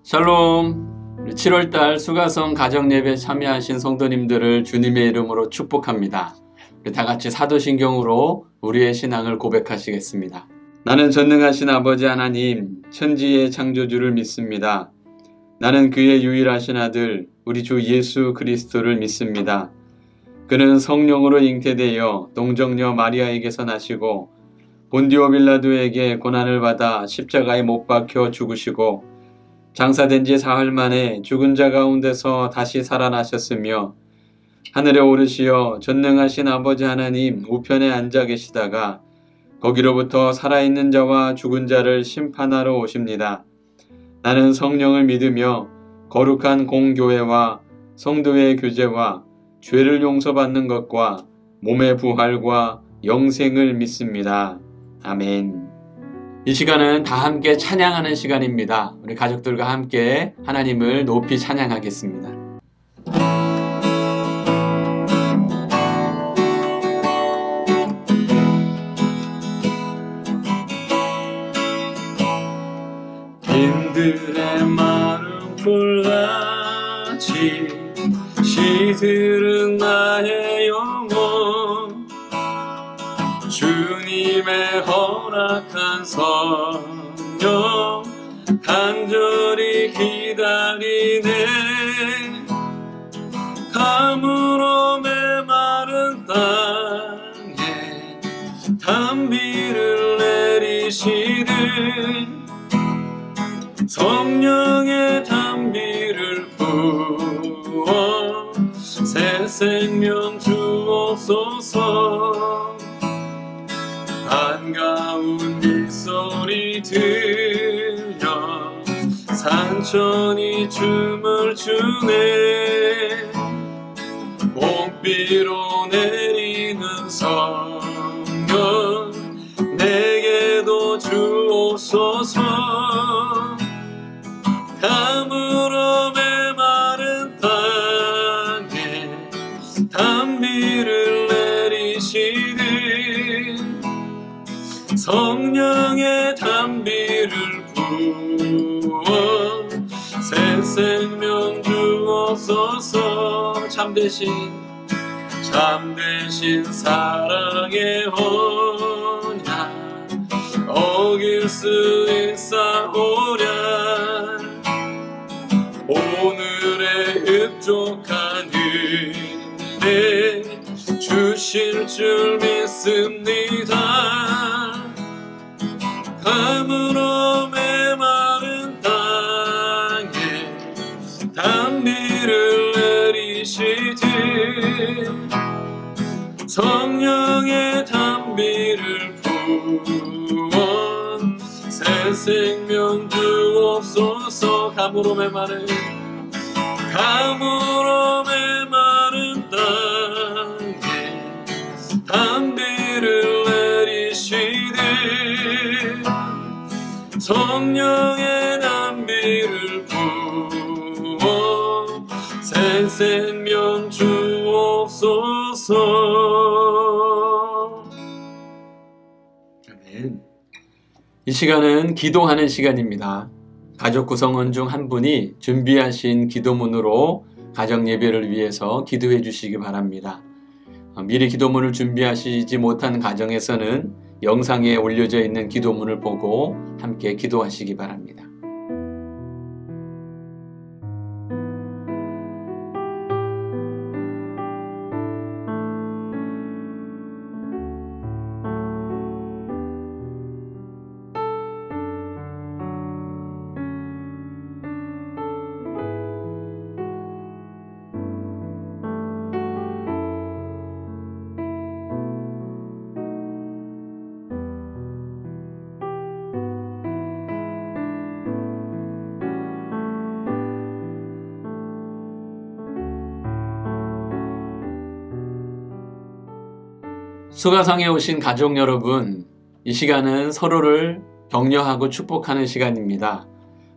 샬롬! 7월달 수가성 가정예배 참여하신 성도님들을 주님의 이름으로 축복합니다. 다같이 사도신경으로 우리의 신앙을 고백하시겠습니다. 나는 전능하신 아버지 하나님, 천지의 창조주를 믿습니다. 나는 그의 유일하신 아들, 우리 주 예수 그리스도를 믿습니다. 그는 성령으로 잉태되어 동정녀 마리아에게서 나시고 본디오 빌라도에게 고난을 받아 십자가에 못 박혀 죽으시고 장사된 지 사흘 만에 죽은 자 가운데서 다시 살아나셨으며 하늘에 오르시어 전능하신 아버지 하나님 우편에 앉아 계시다가 거기로부터 살아있는 자와 죽은 자를 심판하러 오십니다. 나는 성령을 믿으며 거룩한 공교회와 성도의 교제와 죄를 용서받는 것과 몸의 부활과 영생을 믿습니다. 아멘. 이 시간은 다 함께 찬양하는 시간입니다. 우리 가족들과 함께 하나님을 높이 찬양하겠습니다. 빈들의 마른 풀같이 시들은 나의 영혼 주님의 허락한 성령 간절히 기다리네. 가물어 메마른 땅에 단비를 내리시듯 성령의 단비를 부어 새 생명 주옵소서. 반가운 빗소리 들려 산천이 춤을 추네. 봄비로 내리는 성령 내게도 주옵소서. 가물어 메마른 땅에 단비를 내리시듯 성령의 단비를 부어 새 생명 주옵소서. 참되신 사랑의 언약 어길 수 있사오랴. 오늘의 흡족한 은혜 주실 줄 믿습니다. 가물어 메마른 땅에 단비를 내리시듯 성령의 단비를 부어 새 생명 주옵소서. 가물어 메마른 땅에 단비를 내리시듯 성령의 단비를 부어 새 생명 주옵소서. 아멘. 이 시간은 기도하는 시간입니다. 가족 구성원 중 한 분이 준비하신 기도문으로 가정 예배를 위해서 기도해 주시기 바랍니다. 미리 기도문을 준비하시지 못한 가정에서는 영상에 올려져 있는 기도문을 보고 함께 기도하시기 바랍니다. 수가성에 오신 가족 여러분, 이 시간은 서로를 격려하고 축복하는 시간입니다.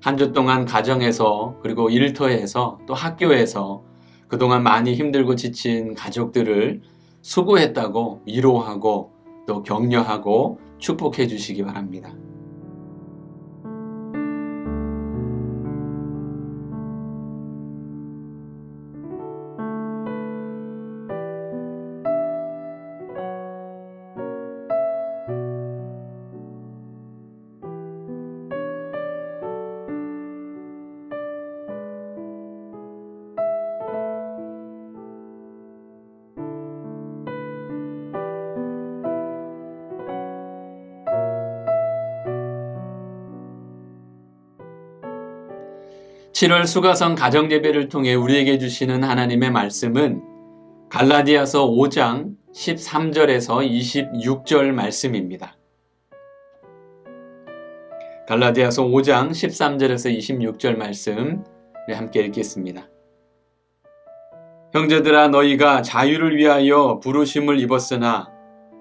한 주 동안 가정에서 그리고 일터에서 또 학교에서 그동안 많이 힘들고 지친 가족들을 수고했다고 위로하고 또 격려하고 축복해 주시기 바랍니다. 7월 수가성 가정예배를 통해 우리에게 주시는 하나님의 말씀은 갈라디아서 5장 13절에서 26절 말씀입니다. 갈라디아서 5장 13절에서 26절 말씀 함께 읽겠습니다. 형제들아, 너희가 자유를 위하여 부르심을 입었으나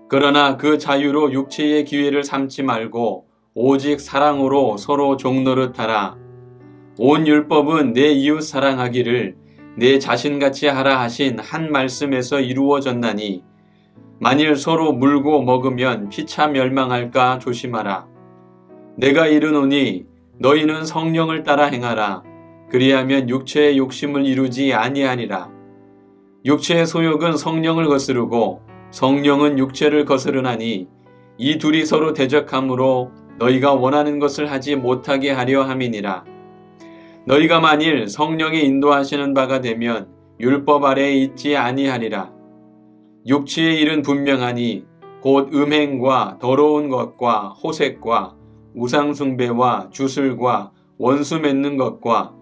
그러나 그 자유로 육체의 기회를 삼지 말고 오직 사랑으로 서로 종노릇하라. 온 율법은 내 이웃 사랑하기를 내 자신같이 하라 하신 한 말씀에서 이루어졌나니 만일 서로 물고 먹으면 피차 멸망할까 조심하라. 내가 이르노니 너희는 성령을 따라 행하라. 그리하면 육체의 욕심을 이루지 아니하니라. 육체의 소욕은 성령을 거스르고 성령은 육체를 거스르나니 이 둘이 서로 대적하므로 너희가 원하는 것을 하지 못하게 하려 함이니라. 너희가 만일 성령의 인도하시는 바가 되면 율법 아래에 있지 아니하리라. 육체의 일은 분명하니 곧 음행과 더러운 것과 호색과 우상숭배와 주술과 원수 맺는 것과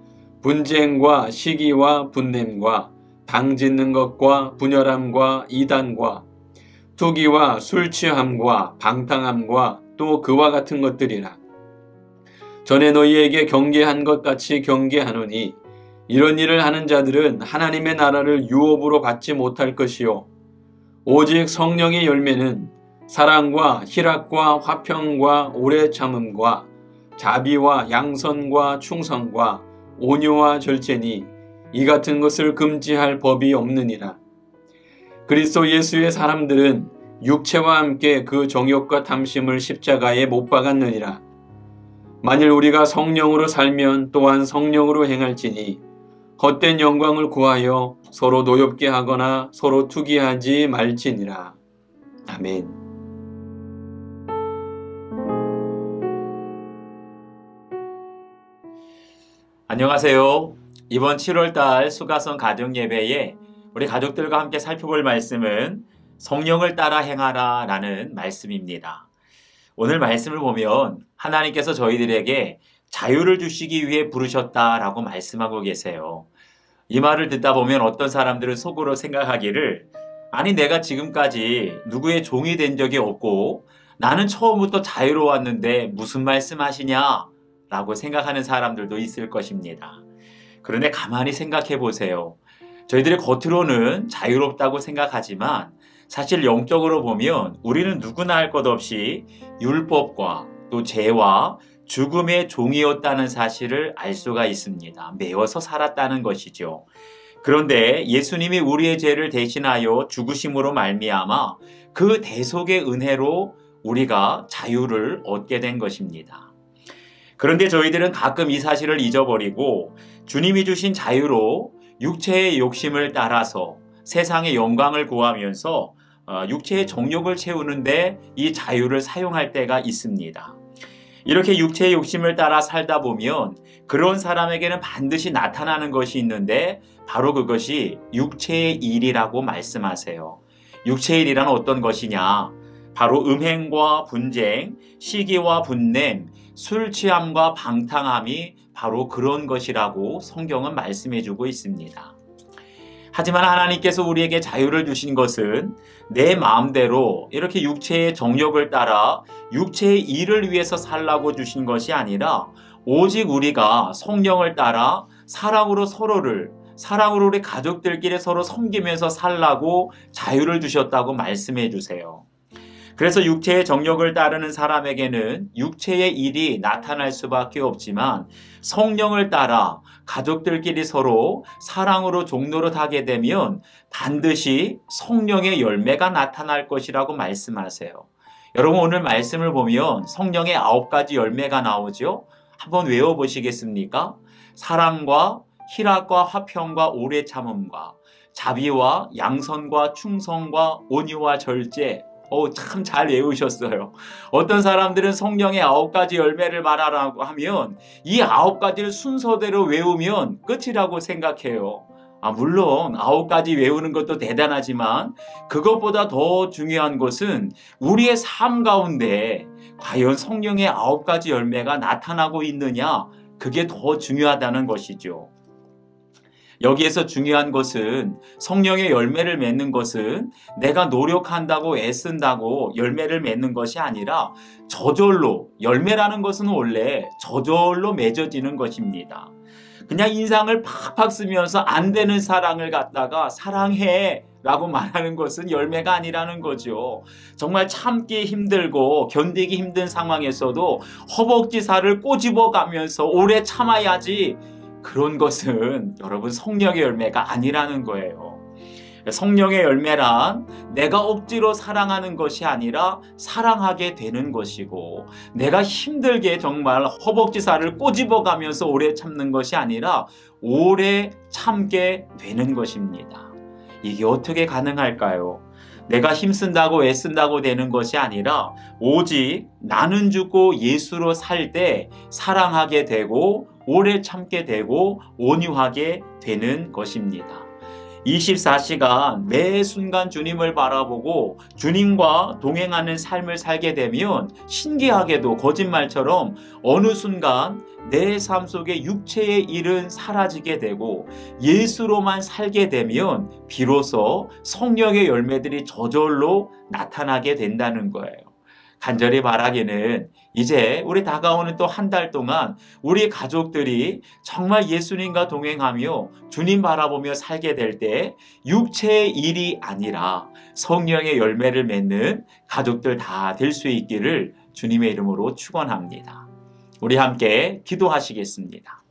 분쟁과 시기와 분냄과 당짓는 것과 분열함과 이단과 투기와 술취함과 방탕함과 또 그와 같은 것들이라. 전에 너희에게 경계한 것 같이 경계하노니 이런 일을 하는 자들은 하나님의 나라를 유업으로 받지 못할 것이요 오직 성령의 열매는 사랑과 희락과 화평과 오래 참음과 자비와 양선과 충성과 온유와 절제니 이 같은 것을 금지할 법이 없느니라. 그리스도 예수의 사람들은 육체와 함께 그 정욕과 탐심을 십자가에 못 박았느니라. 만일 우리가 성령으로 살면 또한 성령으로 행할지니 헛된 영광을 구하여 서로 노엽게 하거나 서로 투기하지 말지니라. 아멘. 안녕하세요. 이번 7월달 수가성 가정예배에 우리 가족들과 함께 살펴볼 말씀은 성령을 따라 행하라 라는 말씀입니다. 오늘 말씀을 보면 하나님께서 저희들에게 자유를 주시기 위해 부르셨다라고 말씀하고 계세요. 이 말을 듣다 보면 어떤 사람들은 속으로 생각하기를 아니 내가 지금까지 누구의 종이 된 적이 없고 나는 처음부터 자유로웠는데 무슨 말씀하시냐 라고 생각하는 사람들도 있을 것입니다. 그런데 가만히 생각해 보세요. 저희들이 겉으로는 자유롭다고 생각하지만 사실 영적으로 보면 우리는 누구나 할 것 없이 율법과 또 죄와 죽음의 종이었다는 사실을 알 수가 있습니다. 매여서 살았다는 것이죠. 그런데 예수님이 우리의 죄를 대신하여 죽으심으로 말미암아 그 대속의 은혜로 우리가 자유를 얻게 된 것입니다. 그런데 저희들은 가끔 이 사실을 잊어버리고 주님이 주신 자유로 육체의 욕심을 따라서 세상의 영광을 구하면서 육체의 정욕을 채우는데 이 자유를 사용할 때가 있습니다. 이렇게 육체의 욕심을 따라 살다 보면 그런 사람에게는 반드시 나타나는 것이 있는데 바로 그것이 육체의 일이라고 말씀하세요. 육체의 일이란 어떤 것이냐? 바로 음행과 분쟁, 시기와 분냄, 술 취함과 방탕함이 바로 그런 것이라고 성경은 말씀해주고 있습니다. 하지만 하나님께서 우리에게 자유를 주신 것은 내 마음대로 이렇게 육체의 정욕을 따라 육체의 일을 위해서 살라고 주신 것이 아니라 오직 우리가 성령을 따라 사랑으로 사랑으로 우리 가족들끼리 서로 섬기면서 살라고 자유를 주셨다고 말씀해 주세요. 그래서 육체의 정욕을 따르는 사람에게는 육체의 일이 나타날 수밖에 없지만 성령을 따라 가족들끼리 서로 사랑으로 종노릇하게 되면 반드시 성령의 열매가 나타날 것이라고 말씀하세요. 여러분 오늘 말씀을 보면 성령의 9가지 열매가 나오죠. 한번 외워보시겠습니까? 사랑과 희락과 화평과 오래 참음과 자비와 양선과 충성과 온유와 절제. 참 잘 외우셨어요. 어떤 사람들은 성령의 9가지 열매를 말하라고 하면 이 9가지를 순서대로 외우면 끝이라고 생각해요. 물론 9가지 외우는 것도 대단하지만 그것보다 더 중요한 것은 우리의 삶 가운데 과연 성령의 9가지 열매가 나타나고 있느냐 그게 더 중요하다는 것이죠. 여기에서 중요한 것은 성령의 열매를 맺는 것은 내가 노력한다고 애쓴다고 열매를 맺는 것이 아니라 저절로, 열매라는 것은 원래 저절로 맺어지는 것입니다. 그냥 인상을 팍팍 쓰면서 안 되는 사랑을 갖다가 사랑해 라고 말하는 것은 열매가 아니라는 거죠. 정말 참기 힘들고 견디기 힘든 상황에서도 허벅지 살을 꼬집어 가면서 오래 참아야지, 그런 것은 여러분 성령의 열매가 아니라는 거예요. 성령의 열매란 내가 억지로 사랑하는 것이 아니라 사랑하게 되는 것이고, 내가 힘들게 정말 허벅지 살을 꼬집어 가면서 오래 참는 것이 아니라 오래 참게 되는 것입니다. 이게 어떻게 가능할까요? 내가 힘쓴다고 애쓴다고 되는 것이 아니라 오직 나는 죽고 예수로 살 때 사랑하게 되고 오래 참게 되고 온유하게 되는 것입니다. 24시간 매 순간 주님을 바라보고 주님과 동행하는 삶을 살게 되면 신기하게도 거짓말처럼 어느 순간 내 삶 속에 육체의 일은 사라지게 되고 예수로만 살게 되면 비로소 성령의 열매들이 저절로 나타나게 된다는 거예요. 간절히 바라기는 이제 우리 다가오는 또 한 달 동안 우리 가족들이 정말 예수님과 동행하며 주님 바라보며 살게 될 때 육체의 일이 아니라 성령의 열매를 맺는 가족들 다 될 수 있기를 주님의 이름으로 축원합니다. 우리 함께 기도하시겠습니다.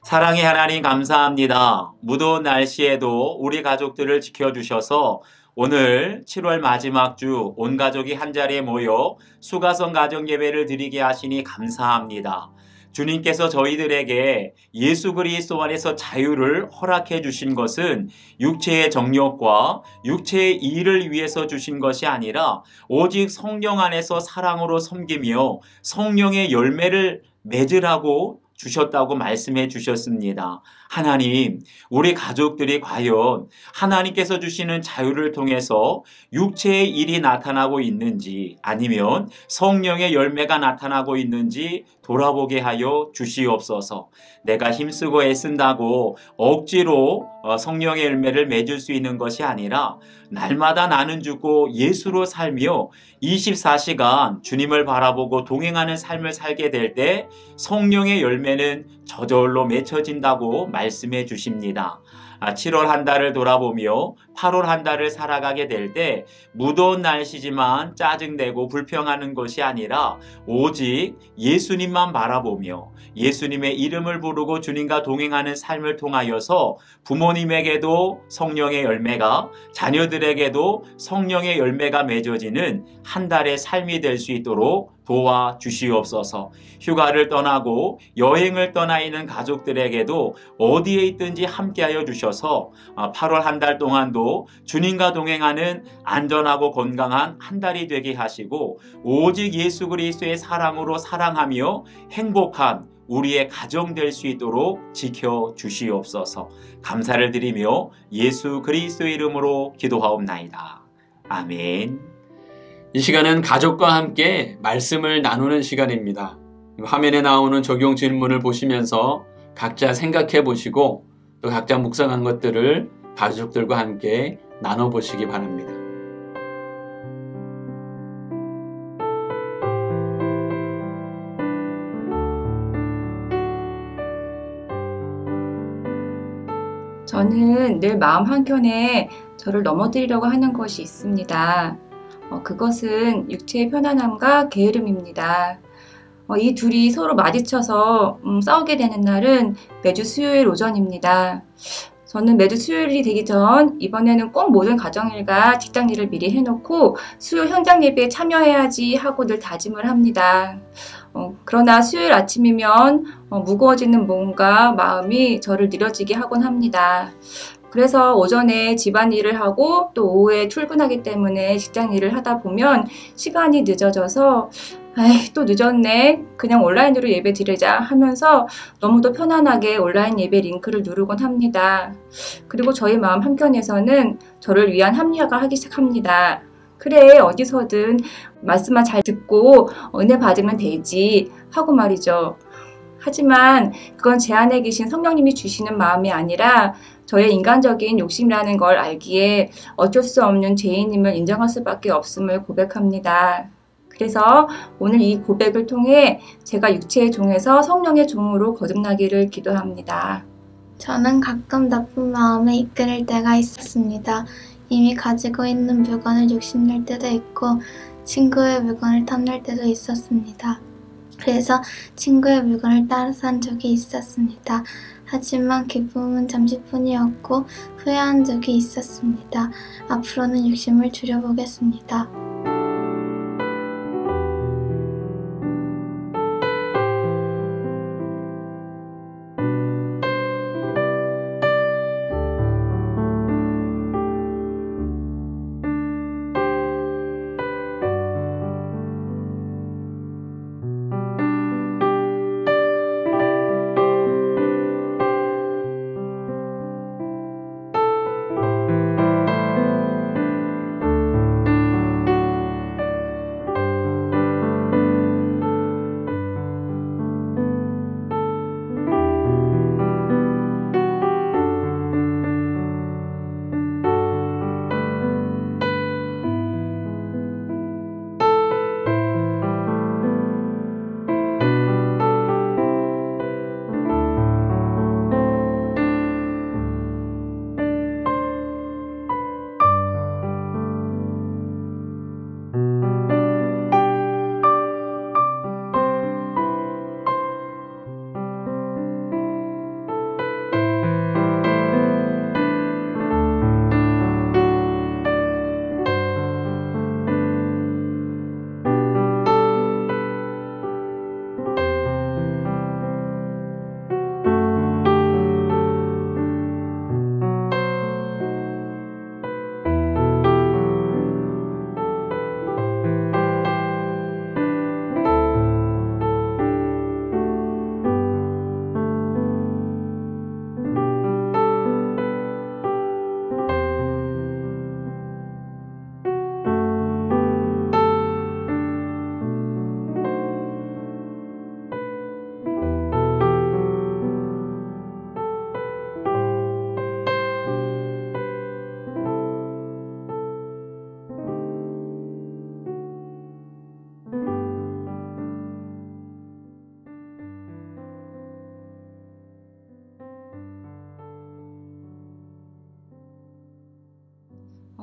사랑의 하나님 감사합니다. 무더운 날씨에도 우리 가족들을 지켜주셔서 오늘 7월 마지막 주 온 가족이 한자리에 모여 수가성 가정예배를 드리게 하시니 감사합니다. 주님께서 저희들에게 예수 그리스도 안에서 자유를 허락해 주신 것은 육체의 정욕과 육체의 일을 위해서 주신 것이 아니라 오직 성령 안에서 사랑으로 섬기며 성령의 열매를 맺으라고 주셨다고 말씀해 주셨습니다. 하나님, 우리 가족들이 과연 하나님께서 주시는 자유를 통해서 육체의 일이 나타나고 있는지 아니면 성령의 열매가 나타나고 있는지 돌아보게 하여 주시옵소서. 내가 힘쓰고 애쓴다고 억지로 성령의 열매를 맺을 수 있는 것이 아니라 날마다 나는 죽고 예수로 살며 24시간 주님을 바라보고 동행하는 삶을 살게 될 때 성령의 열매는 저절로 맺혀진다고 말씀해 주십니다. 7월 한 달을 돌아보며 8월 한 달을 살아가게 될 때 무더운 날씨지만 짜증내고 불평하는 것이 아니라 오직 예수님만 바라보며 예수님의 이름을 부르고 주님과 동행하는 삶을 통하여서 부모님에게도 성령의 열매가, 자녀들에게도 성령의 열매가 맺어지는 한 달의 삶이 될 수 있도록 도와주시옵소서. 휴가를 떠나고 여행을 떠나 있는 가족들에게도 어디에 있든지 함께하여 주셔서 8월 한 달 동안도 주님과 동행하는 안전하고 건강한 한 달이 되게 하시고 오직 예수 그리스도의 사랑으로 사랑하며 행복한 우리의 가정 될 수 있도록 지켜주시옵소서. 감사를 드리며 예수 그리스도의 이름으로 기도하옵나이다. 아멘. 이 시간은 가족과 함께 말씀을 나누는 시간입니다. 화면에 나오는 적용 질문을 보시면서 각자 생각해 보시고 또 각자 묵상한 것들을 가족들과 함께 나눠보시기 바랍니다. 저는 늘 마음 한켠에 저를 넘어뜨리려고 하는 것이 있습니다. 그것은 육체의 편안함과 게으름입니다. 이 둘이 서로 마주쳐서 싸우게 되는 날은 매주 수요일 오전입니다. 저는 매주 수요일이 되기 전 이번에는 꼭 모든 가정일과 직장일을 미리 해놓고 수요 현장 예배에 참여해야지 하고 늘 다짐을 합니다. 그러나 수요일 아침이면 무거워지는 몸과 마음이 저를 느려지게 하곤 합니다. 그래서 오전에 집안일을 하고 또 오후에 출근하기 때문에 직장일을 하다 보면 시간이 늦어져서 또 늦었네, 그냥 온라인으로 예배 드리자 하면서 너무도 편안하게 온라인 예배 링크를 누르곤 합니다. 그리고 저희 마음 한켠에서는 저를 위한 합리화가 하기 시작합니다. 그래, 어디서든 말씀만 잘 듣고 은혜 받으면 되지 하고 말이죠. 하지만 그건 제 안에 계신 성령님이 주시는 마음이 아니라 저의 인간적인 욕심이라는 걸 알기에 어쩔 수 없는 죄인임을 인정할 수밖에 없음을 고백합니다. 그래서 오늘 이 고백을 통해 제가 육체의 종에서 성령의 종으로 거듭나기를 기도합니다. 저는 가끔 나쁜 마음에 이끌릴 때가 있었습니다. 이미 가지고 있는 물건을 욕심낼 때도 있고 친구의 물건을 탐낼 때도 있었습니다. 그래서 친구의 물건을 따라산 적이 있었습니다. 하지만 기쁨은 잠시뿐이었고 후회한 적이 있었습니다. 앞으로는 욕심을 줄여보겠습니다.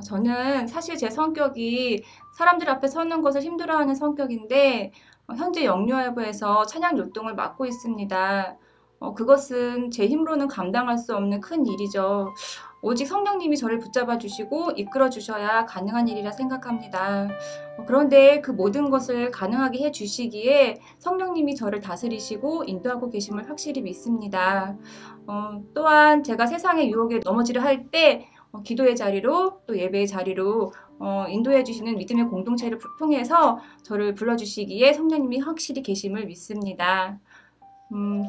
저는 사실 제 성격이 사람들 앞에 서는 것을 힘들어하는 성격인데 현재 영유아부에서 찬양 율동을 맡고 있습니다. 그것은 제 힘으로는 감당할 수 없는 큰 일이죠. 오직 성령님이 저를 붙잡아 주시고 이끌어 주셔야 가능한 일이라 생각합니다. 그런데 그 모든 것을 가능하게 해 주시기에 성령님이 저를 다스리시고 인도하고 계심을 확실히 믿습니다. 또한 제가 세상의 유혹에 넘어지려 할 때 기도의 자리로 또 예배의 자리로 인도해 주시는 믿음의 공동체를 통해서 저를 불러주시기에 성령님이 확실히 계심을 믿습니다.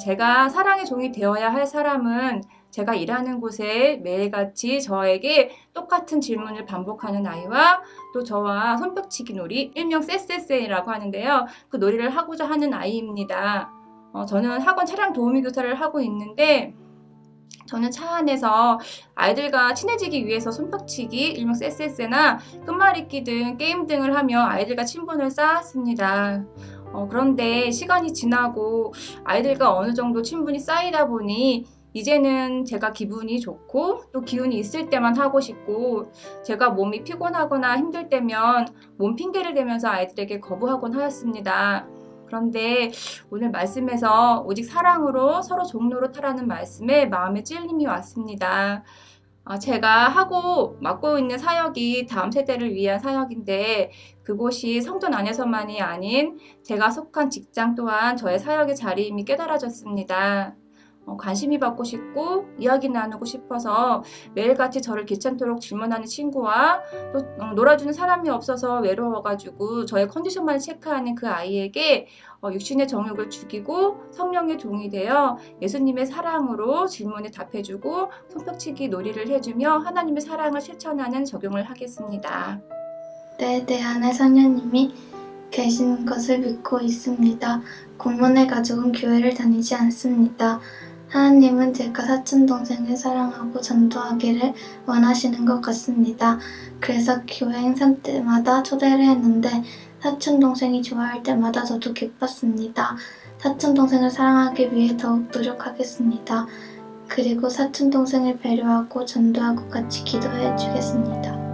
제가 사랑의 종이 되어야 할 사람은 제가 일하는 곳에 매일같이 저에게 똑같은 질문을 반복하는 아이와 또 저와 손뼉치기 놀이, 일명 쎄쎄쎄라고 하는데요. 그 놀이를 하고자 하는 아이입니다. 저는 학원 차량 도우미 교사를 하고 있는데 저는 차 안에서 아이들과 친해지기 위해서 손뼉치기, 일명 쎄쎄쎄나 끝말잇기 등 게임 등을 하며 아이들과 친분을 쌓았습니다. 그런데 시간이 지나고 아이들과 어느 정도 친분이 쌓이다 보니 이제는 제가 기분이 좋고 또 기운이 있을 때만 하고 싶고 제가 몸이 피곤하거나 힘들 때면 몸 핑계를 대면서 아이들에게 거부하곤 하였습니다. 그런데 오늘 말씀에서 오직 사랑으로 서로 종노릇하라는 말씀에 마음에 찔림이 왔습니다. 제가 하고 맡고 있는 사역이 다음 세대를 위한 사역인데 그곳이 성전 안에서만이 아닌 제가 속한 직장 또한 저의 사역의 자리임이 깨달아졌습니다. 관심이 받고 싶고 이야기 나누고 싶어서 매일같이 저를 귀찮도록 질문하는 친구와 또 놀아주는 사람이 없어서 외로워가지고 저의 컨디션만을 체크하는 그 아이에게 육신의 정욕을 죽이고 성령의 종이 되어 예수님의 사랑으로 질문에 답해주고 손뼉치기 놀이를 해주며 하나님의 사랑을 실천하는 적용을 하겠습니다. 내 안에 성령님이 계신 것을 믿고 있습니다. 고모네 가족은 교회를 다니지 않습니다. 하나님은 제가 사촌동생을 사랑하고 전도하기를 원하시는 것 같습니다. 그래서 교회 행사 때마다 초대를 했는데 사촌동생이 좋아할 때마다 저도 기뻤습니다. 사촌동생을 사랑하기 위해 더욱 노력하겠습니다. 그리고 사촌동생을 배려하고 전도하고 같이 기도해 주겠습니다.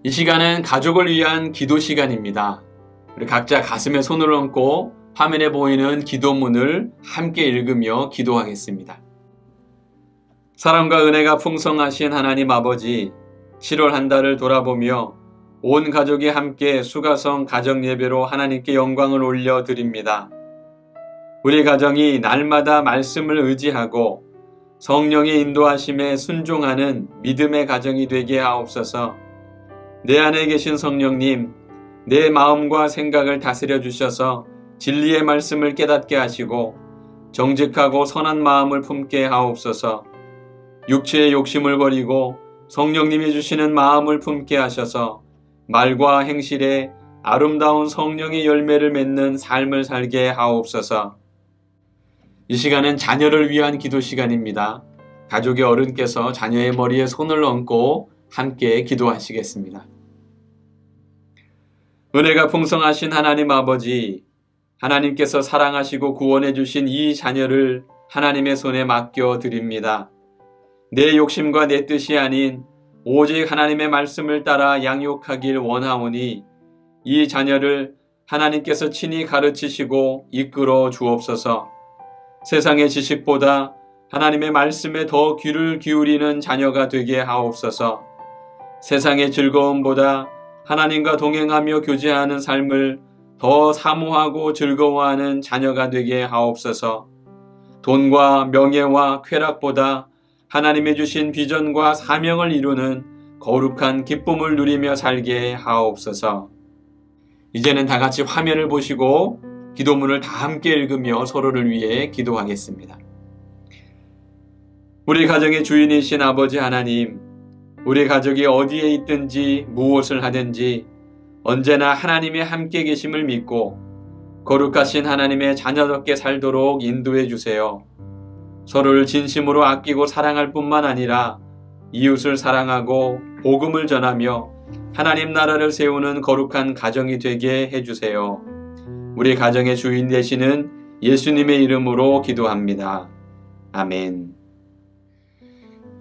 이 시간은 가족을 위한 기도 시간입니다. 우리 각자 가슴에 손을 얹고 화면에 보이는 기도문을 함께 읽으며 기도하겠습니다. 사랑과 은혜가 풍성하신 하나님 아버지, 7월 한 달을 돌아보며 온 가족이 함께 수가성 가정예배로 하나님께 영광을 올려드립니다. 우리 가정이 날마다 말씀을 의지하고 성령의 인도하심에 순종하는 믿음의 가정이 되게 하옵소서. 내 안에 계신 성령님, 내 마음과 생각을 다스려 주셔서 진리의 말씀을 깨닫게 하시고 정직하고 선한 마음을 품게 하옵소서. 육체의 욕심을 버리고 성령님이 주시는 마음을 품게 하셔서 말과 행실에 아름다운 성령의 열매를 맺는 삶을 살게 하옵소서. 이 시간은 자녀를 위한 기도 시간입니다. 가족의 어른께서 자녀의 머리에 손을 얹고 함께 기도하시겠습니다. 은혜가 풍성하신 하나님 아버지, 하나님께서 사랑하시고 구원해 주신 이 자녀를 하나님의 손에 맡겨 드립니다. 내 욕심과 내 뜻이 아닌 오직 하나님의 말씀을 따라 양육하길 원하오니 이 자녀를 하나님께서 친히 가르치시고 이끌어 주옵소서. 세상의 지식보다 하나님의 말씀에 더 귀를 기울이는 자녀가 되게 하옵소서. 세상의 즐거움보다 하나님과 동행하며 교제하는 삶을 더 사모하고 즐거워하는 자녀가 되게 하옵소서. 돈과 명예와 쾌락보다 하나님이 주신 비전과 사명을 이루는 거룩한 기쁨을 누리며 살게 하옵소서. 이제는 다 같이 화면을 보시고 기도문을 다 함께 읽으며 서로를 위해 기도하겠습니다. 우리 가정의 주인이신 아버지 하나님, 우리 가족이 어디에 있든지 무엇을 하든지 언제나 하나님의 함께 계심을 믿고 거룩하신 하나님의 자녀답게 살도록 인도해 주세요. 서로를 진심으로 아끼고 사랑할 뿐만 아니라 이웃을 사랑하고 복음을 전하며 하나님 나라를 세우는 거룩한 가정이 되게 해주세요. 우리 가정의 주인 되시는 예수님의 이름으로 기도합니다. 아멘.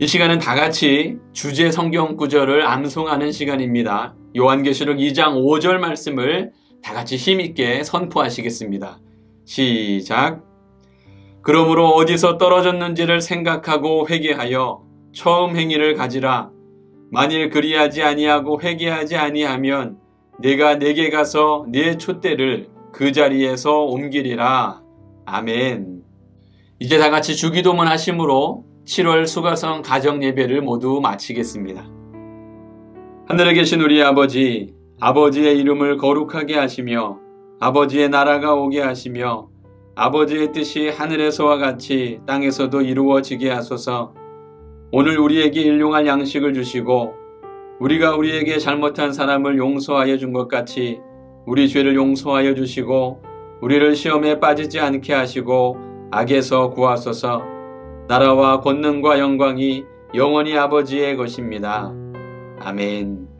이 시간은 다 같이 주제 성경 구절을 암송하는 시간입니다. 요한계시록 2장 5절 말씀을 다 같이 힘있게 선포하시겠습니다. 시작. 그러므로 어디서 떨어졌는지를 생각하고 회개하여 처음 행위를 가지라. 만일 그리하지 아니하고 회개하지 아니하면 내가 내게 가서 네 촛대를 그 자리에서 옮기리라. 아멘. 이제 다 같이 주기도문 하심으로 7월 수가성 가정예배를 모두 마치겠습니다. 하늘에 계신 우리 아버지, 아버지의 이름을 거룩하게 하시며 아버지의 나라가 오게 하시며 아버지의 뜻이 하늘에서와 같이 땅에서도 이루어지게 하소서. 오늘 우리에게 일용할 양식을 주시고 우리가 우리에게 잘못한 사람을 용서하여 준 것 같이 우리 죄를 용서하여 주시고 우리를 시험에 빠지지 않게 하시고 악에서 구하소서. 나라와 권능과 영광이 영원히 아버지의 것입니다. 아멘.